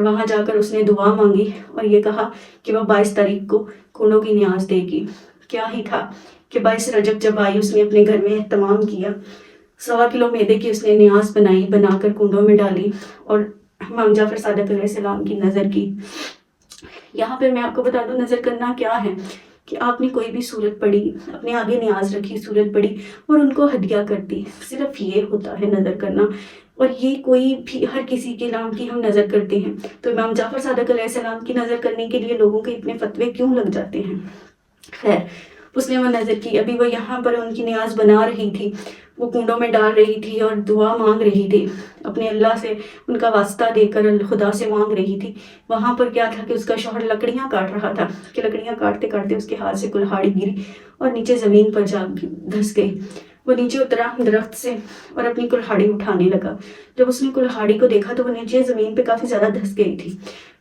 اور وہاں جا کر اس نے دعا مانگی اور یہ کہا کہ وہ 22 تاریخ کو کنڈوں کی نیاز دے گی۔ کیا ہی تھا کہ 22 رجب جب آئی اس نے اپنے گھر میں اہتمام کیا، 1.25 کلو میدے کی اس نے نیاز بنائی، بنا کر کنڈوں میں ڈالی اور امام جعفر صادق علیہ السلام کی نظر کی۔ یہاں پہ میں آپ کو بتا دوں نظر کرنا کیا ہے کہ آپ نے کوئی بھی صورت پڑھی، اپنے آگے نیاز رکھی، صورت پڑھی اور ان کو ہدیہ کر دی، صرف یہ ہوتا ہے نظر کرنا۔ اور یہ کوئی بھی ہر کسی کے نام کی ہم نظر کرتے ہیں، تو امام جعفر صادق علیہ السلام کی نظر کرنے کے لیے لوگوں کے اتنے فتوے کیوں لگ جاتے ہیں؟ خیر، اس نے وہ نظر کی، ابھی وہ یہاں پر ان کی نیاز بنا رہی تھی، وہ کنڈوں میں ڈال رہی تھی اور دعا مانگ رہی تھی، اپنے اللہ سے ان کا واسطہ دے کر خدا سے مانگ رہی تھی۔ وہاں پر کیا تھا کہ اس کا شوہر لکڑیاں کاٹ رہا تھا کہ لکڑیاں کاٹتے کاٹتے اس کے ہاتھ سے کلہاڑی گری اور نیچے زمین پر جا دھس گئی۔ وہ نیچے اترا درخت سے اور اپنی کلہاڑی اٹھانے لگا۔ جب اس نے کلہاڑی کو دیکھا تو وہ نیچے زمین پہ کافی زیادہ دھس گئی تھی۔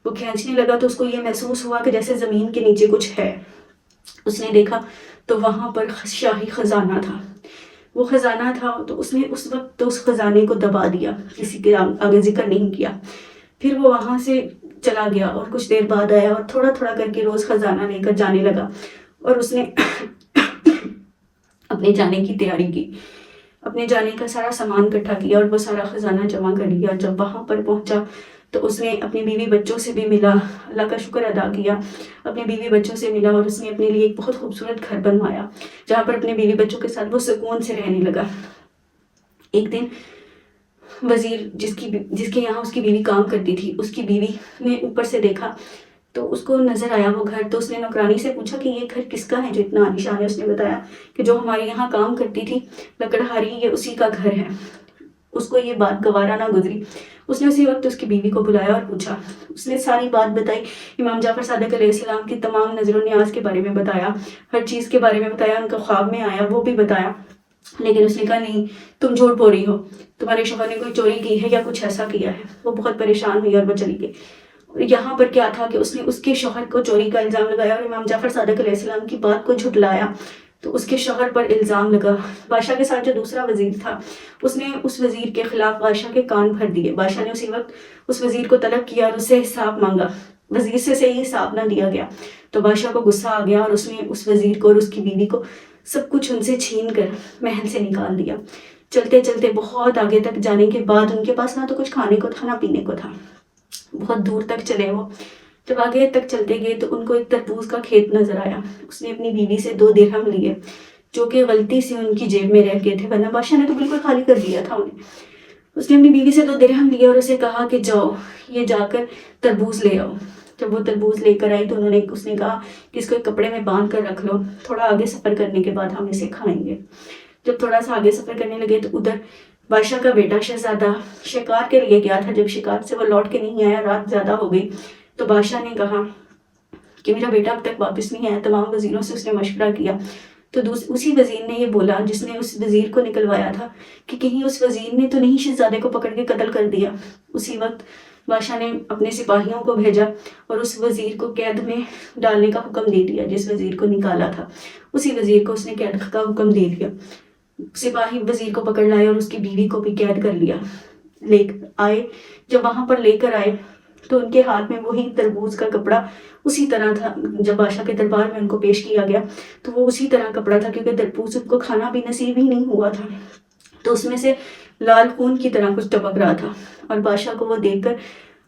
وہ کھینچنے لگا تو اس کو یہ محسوس ہوا کہ جیسے زمین کے نیچے کچھ ہے۔ اس نے دیکھا تو وہاں پر شاہی خزانہ تھا۔ وہ خزانہ تھا تو اس نے اس وقت اس خزانے کو دبا دیا، کسی کے آگے ذکر نہیں کیا۔ پھر وہ وہاں سے چلا گیا اور کچھ دیر بعد آیا اور تھوڑا تھوڑا کر کے روز خزانہ لے کر جانے لگا اور اس نے اپنے جانے کی تیاری کی، اپنے جانے کا سارا سامان اکٹھا کیا اور وہ سارا خزانہ جمع کر لیا۔ جب وہاں پر پہنچا تو اس نے اپنی بیوی بچوں سے بھی ملا، اللہ کا شکر ادا کیا، اپنے بیوی بچوں سے ملا اور اس نے اپنے لیے ایک بہت خوبصورت گھر بنوایا جہاں پر اپنے بیوی بچوں کے ساتھ وہ سکون سے رہنے لگا۔ ایک دن وزیر جس کے یہاں اس کی بیوی کام کرتی تھی، اس کی بیوی نے اوپر سے دیکھا تو اس کو نظر آیا وہ گھر، تو اس نے نوکرانی سے پوچھا کہ یہ گھر کس کا ہے جو اتنا عالیشان ہے؟ اس نے بتایا کہ جو ہمارے یہاں کام کرتی تھی لکڑہاری، یہ اسی کا گھر ہے۔ اس کو یہ بات گوارا نہ گزری، اس نے اسی وقت اس کی بیوی کو بلایا اور پوچھا، اس نے ساری بات بتائی، امام جعفر صادق علیہ السلام کی تمام نظر و نیاز کے بارے میں بتایا، ہر چیز کے بارے میں بتایا، ان کا خواب میں آیا وہ بھی بتایا، لیکن اس نے کہا نہیں تم جھوٹ بول رہی ہو، تمہارے شوہر نے کوئی چوری کی ہے یا کچھ ایسا کیا ہے۔ وہ بہت پریشان ہوئی اور وہ چلی گئی۔ یہاں پر کیا تھا کہ اس نے اس کے شوہر کو چوری کا الزام لگایا اور امام جعفر صادق علیہ السلام کی بات کو جھٹلایا، تو اس کے شوہر پر الزام لگا۔ بادشاہ کے ساتھ جو دوسرا وزیر تھا اس نے اس وزیر کے خلاف بادشاہ کے کان بھر دیے۔ بادشاہ نے اسی وقت اس وزیر کو طلب کیا اور اس سے حساب مانگا، وزیر سے صحیح حساب نہ دیا گیا تو بادشاہ کو غصہ آ گیا اور اس نے اس وزیر کو اور اس کی بیوی کو سب کچھ ان سے چھین کر محل سے نکال دیا۔ چلتے چلتے بہت آگے تک جانے کے بعد ان کے پاس نہ تو کچھ کھانے کو تھا نہ پینے کو تھا، بہت دور تک چلے وہ۔ جب آگے تک چلتے گئے تو ان کو ایک تربوز کا کھیت نظر آیا۔ اس نے اپنی بیوی سے 2 درہم لیے جو کہ غلطی سے ان کی جیب میں رہ گئے تھے، ورنہ بادشاہ نے تو بالکل خالی کر دیا تھا انہیں۔ اس نے اپنی بیوی سے 2 درہم لیے اور اسے کہا کہ جاؤ یہ جا کر تربوز لے آؤ۔ جب وہ تربوز لے کر آئی تو اس نے کہا کہ اس کو ایک کپڑے میں باندھ کر رکھ لو، تھوڑا آگے سفر کرنے کے بعد ہم اسے کھائیں گے۔ جب تھوڑا سا آگے سفر کرنے لگے تو ادھر بادشاہ کا بیٹا شہزادہ شکار کے لیے گیا تھا۔ جب شکار سے وہ لوٹ کے نہیں آیا، رات زیادہ ہو گئی، تو بادشاہ نے کہا کہ میرا بیٹا اب تک واپس نہیں آیا۔ تمام وزیروں سے اس نے مشورہ کیا تو اسی وزیر نے یہ بولا جس نے اس وزیر کو نکلوایا تھا کہ کہیں اس وزیر نے تو نہیں شہزادے کو پکڑ کے قتل کر دیا۔ اسی وقت بادشاہ نے اپنے سپاہیوں کو بھیجا اور اس وزیر کو قید میں ڈالنے کا حکم دے دیا، جس وزیر کو نکالا تھا اسی وزیر کو اس نے قید کا حکم دے دیا۔ سپاہی وزیر کو پکڑ لائے اور اس کی بیوی کو بھی قید کر لیا، لے آئے۔ جب وہاں پر لے کر آئے تو ان کے ہاتھ میں وہی تربوز کا کپڑا اسی طرح تھا، جب بادشاہ کے دربار میں ان کو پیش کیا گیا تو وہ اسی طرح کپڑا تھا، کیونکہ تربوز ان کو کھانا بھی نصیب ہی نہیں ہوا تھا، تو اس میں سے لال خون کی طرح کچھ ٹپک رہا تھا۔ اور بادشاہ کو وہ دیکھ کر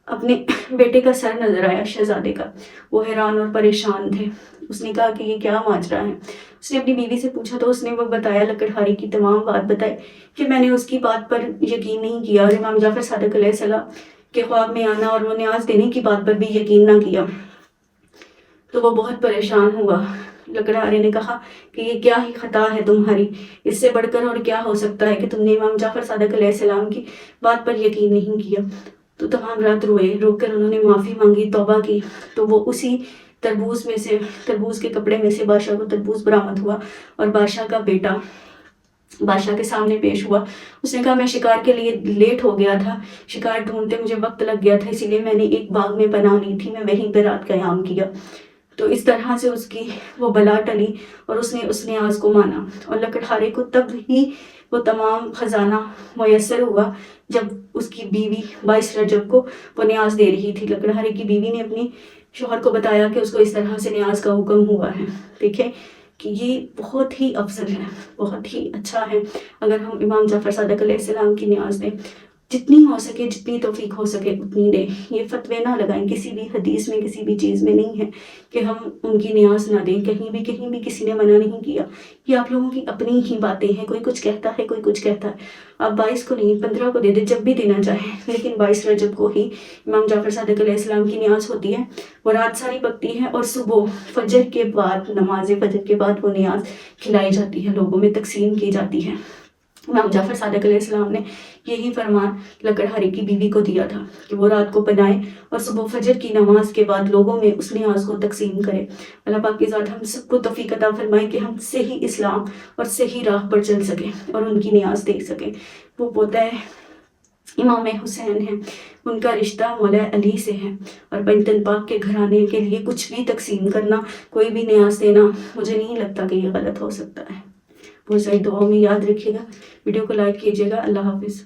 اپنے بیٹے کا سر نظر آیا، شہزادے کا، وہ حیران اور پریشان تھے۔ اس نے کہا کہ یہ کیا ماجرا ہے؟ اس نے اپنی بیوی سے پوچھا تو اس نے وہ بتایا، لکڑہاری کی تمام بات بتائی کہ میں نے اس کی بات پر یقین نہیں کیا اور امام جعفر صادق علیہ السلام کے خواب میں آنا اور وہ نیاز دینے کی بات پر بھی یقین نہ کیا۔ تو وہ بہت پریشان ہوا۔ لکڑہاری نے کہا کہ یہ کیا ہی خطا ہے تمہاری، اس سے بڑھ کر اور کیا ہو سکتا ہے کہ تم نے امام جعفر صادق علیہ السلام کی بات پر یقین نہیں کیا۔ تو تمام رات روئے، رو کر انہوں نے معافی مانگی، توبہ کی، تو وہ اسی تربوز کے کپڑے میں سے بادشاہ کو تربوز برآمد ہوا اور بادشاہ کا بیٹا بادشاہ کے سامنے پیش ہوا۔ اس نے کہا میں شکار کے لیے لیٹ ہو گیا تھا، شکار ڈھونڈتے مجھے وقت لگ گیا تھا، اسی لیے میں نے ایک باغ میں پناہ لی تھی، میں وہیں پہ رات قیام کیا۔ تو اس طرح سے اس کی وہ بلا ٹلی اور اس نے اس نیاز کو مانا، اور لکڑہارے کو تب ہی وہ تمام خزانہ میسر ہوا جب اس کی بیوی 22 رجب کو وہ نیاز دے رہی تھی۔ لکڑہارے کی بیوی نے اپنی شوہر کو بتایا کہ اس کو اس طرح سے نیاز کا حکم ہوا ہے۔ دیکھیں کہ یہ بہت ہی افضل ہے، بہت ہی اچھا ہے اگر ہم امام جعفر صادق علیہ السلام کی نیاز دیں، جتنی ہو سکے، جتنی توفیق ہو سکے اتنی دیں۔ یہ فتوے نہ لگائیں، کسی بھی حدیث میں کسی بھی چیز میں نہیں ہے کہ ہم ان کی نیاز نہ دیں، کہیں بھی کسی نے منع نہیں کیا۔ یہ آپ لوگوں کی اپنی ہی باتیں ہیں، کوئی کچھ کہتا ہے، کوئی کچھ کہتا ہے۔ آپ 22 کو نہیں 15 کو دے دیں، جب بھی دینا چاہیں، لیکن 22 رجب کو ہی امام جعفر صادق علیہ السلام کی نیاز ہوتی ہے۔ وہ رات ساری پکتی ہے اور صبح فجر کے بعد، نماز فجر کے بعد وہ نیاز کھلائی جاتی ہے، لوگوں میں تقسیم کی جاتی ہے۔ امام جعفر صادق علیہ السلام نے یہی فرمان لکڑہارے کی بیوی کو دیا تھا کہ وہ رات کو بنائے اور صبح فجر کی نماز کے بعد لوگوں میں اس نیاز کو تقسیم کرے۔ اللہ پاک کی ذات ہم سب کو توفیق عطا فرمائے کہ ہم صحیح اسلام اور صحیح راہ پر چل سکیں اور ان کی نیاز دیکھ سکیں۔ وہ پوتا ہے امام حسین ہیں، ان کا رشتہ مولا علی سے ہے، اور پنجتن پاک کے گھرانے کے لیے کچھ بھی تقسیم کرنا، کوئی بھی نیاز دینا، مجھے نہیں لگتا کہ یہ غلط ہو سکتا ہے۔ بہت ساری دعاؤں میں یاد رکھیے گا، ویڈیو کو لائک کیجیے گا۔ اللہ حافظ۔